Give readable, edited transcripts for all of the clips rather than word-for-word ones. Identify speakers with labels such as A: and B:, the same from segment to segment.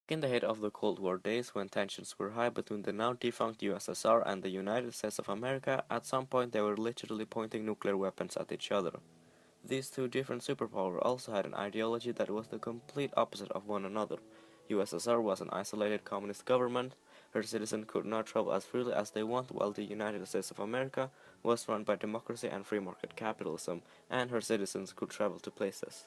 A: In the head of the Cold War days, when tensions were high between the now defunct USSR and the United States of America, at some point they were literally pointing nuclear weapons at each other. These two different superpowers also had an ideology that was the complete opposite of one another. USSR was an isolated communist government. Her citizens could not travel as freely as they want, while the United States of America was run by democracy and free market capitalism, and her citizens could travel to places.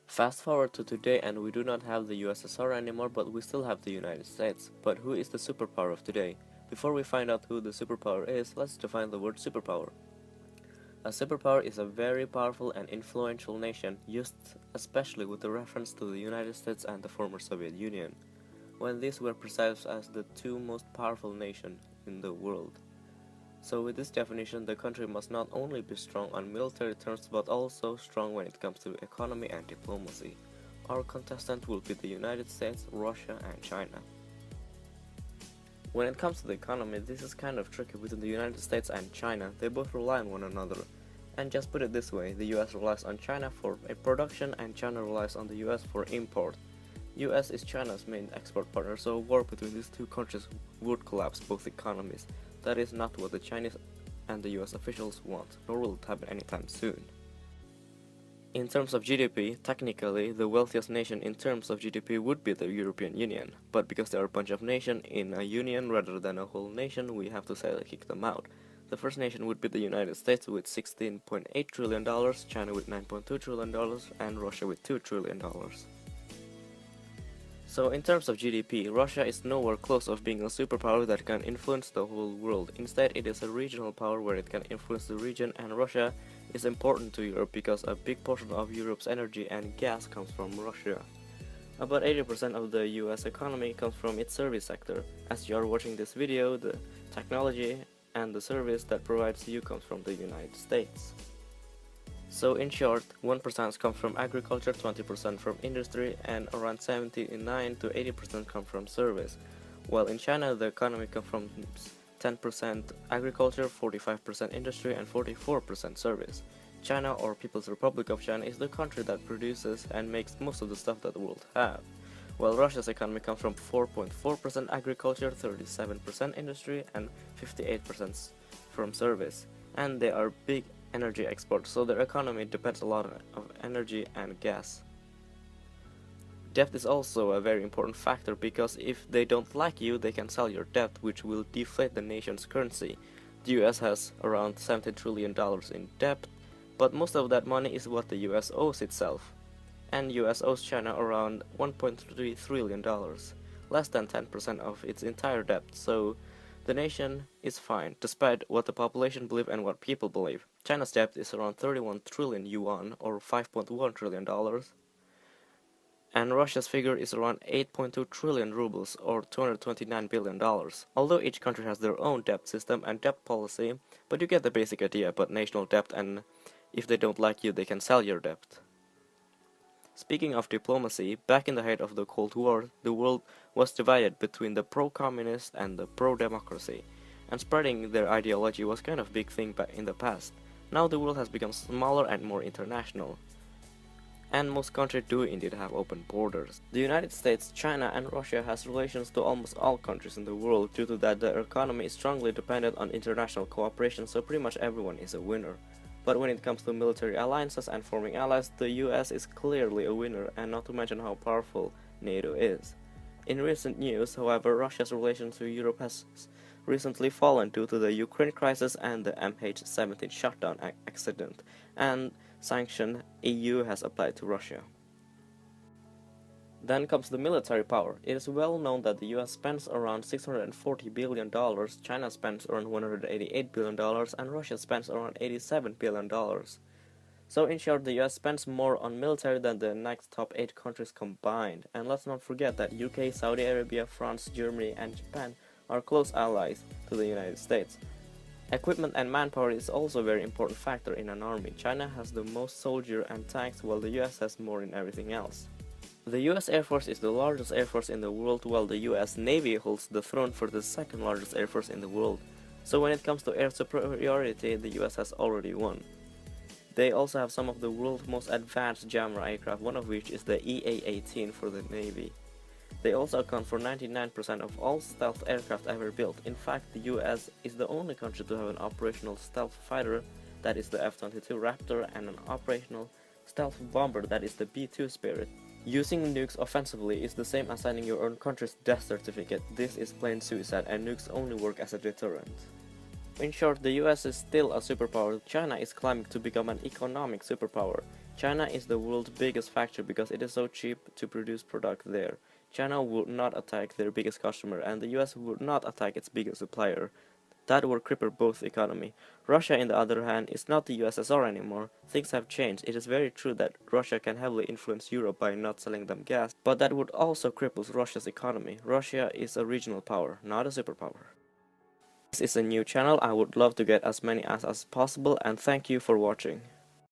A: Fast forward to today and we do not have the USSR anymore, but we still have the United States. But who is the superpower of today? Before we find out who the superpower is, let's define the word superpower. A superpower is a very powerful and influential nation, used especially with the reference to the United States and the former Soviet Union, when these were perceived as the two most powerful nations in the world. So with this definition, the country must not only be strong on military terms but also strong when it comes to economy and diplomacy. Our contestant will be the United States, Russia and China. When it comes to the economy, this is kind of tricky between the United States and China. They both rely on one another. And just put it this way, the US relies on China for production and China relies on the US for import. US is China's main export partner, so a war between these two countries would collapse both economies. That is not what the Chinese and the US officials want, nor will it happen anytime soon. In terms of GDP, technically, the wealthiest nation in terms of GDP would be the European Union, but because there are a bunch of nations in a union rather than a whole nation, we have to say kick them out. The first nation would be the United States with $16.8 trillion, China with $9.2 trillion, and Russia with $2 trillion. So in terms of GDP, Russia is nowhere close of being a superpower that can influence the whole world. Instead, it is a regional power where it can influence the region, and Russia is important to Europe because a big portion of Europe's energy and gas comes from Russia. About 80% of the US economy comes from its service sector. As you are watching this video, the technology and the service that provides you comes from the United States. So in short, 1% comes from agriculture, 20% from industry, and around 79 to 80% come from service. While in China, the economy comes from 10% agriculture, 45% industry, and 44% service. China, or People's Republic of China, is the country that produces and makes most of the stuff that the world have. While Russia's economy comes from 4.4% agriculture, 37% industry, and 58% from service. And they are big energy exports, so their economy depends a lot on energy and gas. Debt is also a very important factor because if they don't like you, they can sell your debt, which will deflate the nation's currency. The US has around $17 trillion in debt, but most of that money is what the US owes itself. And US owes China around $1.3 trillion, less than 10% of its entire debt, so the nation is fine, despite what the population believe and what people believe. China's debt is around 31 trillion yuan, or $5.1 trillion, and Russia's figure is around 8.2 trillion rubles, or $229 billion. Although each country has their own debt system and debt policy, but you get the basic idea about national debt, and if they don't like you, they can sell your debt. Speaking of diplomacy, back in the height of the Cold War, the world was divided between the pro-communist and the pro-democracy, and spreading their ideology was kind of a big thing back in the past. Now the world has become smaller and more international, and most countries do indeed have open borders. The United States, China and Russia has relations to almost all countries in the world. Due to that, their economy is strongly dependent on international cooperation, so pretty much everyone is a winner. But when it comes to military alliances and forming allies, the US is clearly a winner, and not to mention how powerful NATO is. In recent news, however, Russia's relation to Europe has recently fallen due to the Ukraine crisis and the MH17 shutdown accident, and sanction EU has applied to Russia. Then comes the military power. It is well known that the US spends around $640 billion, China spends around $188 billion, and Russia spends around $87 billion. So in short, the US spends more on military than the next top 8 countries combined. And let's not forget that UK, Saudi Arabia, France, Germany, and Japan are close allies to the United States. Equipment and manpower is also a very important factor in an army. China has the most soldiers and tanks, while the US has more in everything else. The US Air Force is the largest air force in the world, while the US Navy holds the throne for the second largest air force in the world. So when it comes to air superiority, the US has already won. They also have some of the world's most advanced jammer aircraft, one of which is the EA-18 for the Navy. They also account for 99% of all stealth aircraft ever built. In fact, the US is the only country to have an operational stealth fighter, that is the F-22 Raptor, and an operational stealth bomber, that is the B-2 Spirit. Using nukes offensively is the same as signing your own country's death certificate. This is plain suicide, and nukes only work as a deterrent. In short, the US is still a superpower. China is climbing to become an economic superpower. China is the world's biggest factory because it is so cheap to produce product there. China would not attack their biggest customer, and the US would not attack its biggest supplier. That would cripple both economy. Russia, on the other hand, is not the USSR anymore. Things have changed. It is very true that Russia can heavily influence Europe by not selling them gas, but that would also cripple Russia's economy. Russia is a regional power, not a superpower. This is a new channel. I would love to get as many as possible, and thank you for watching.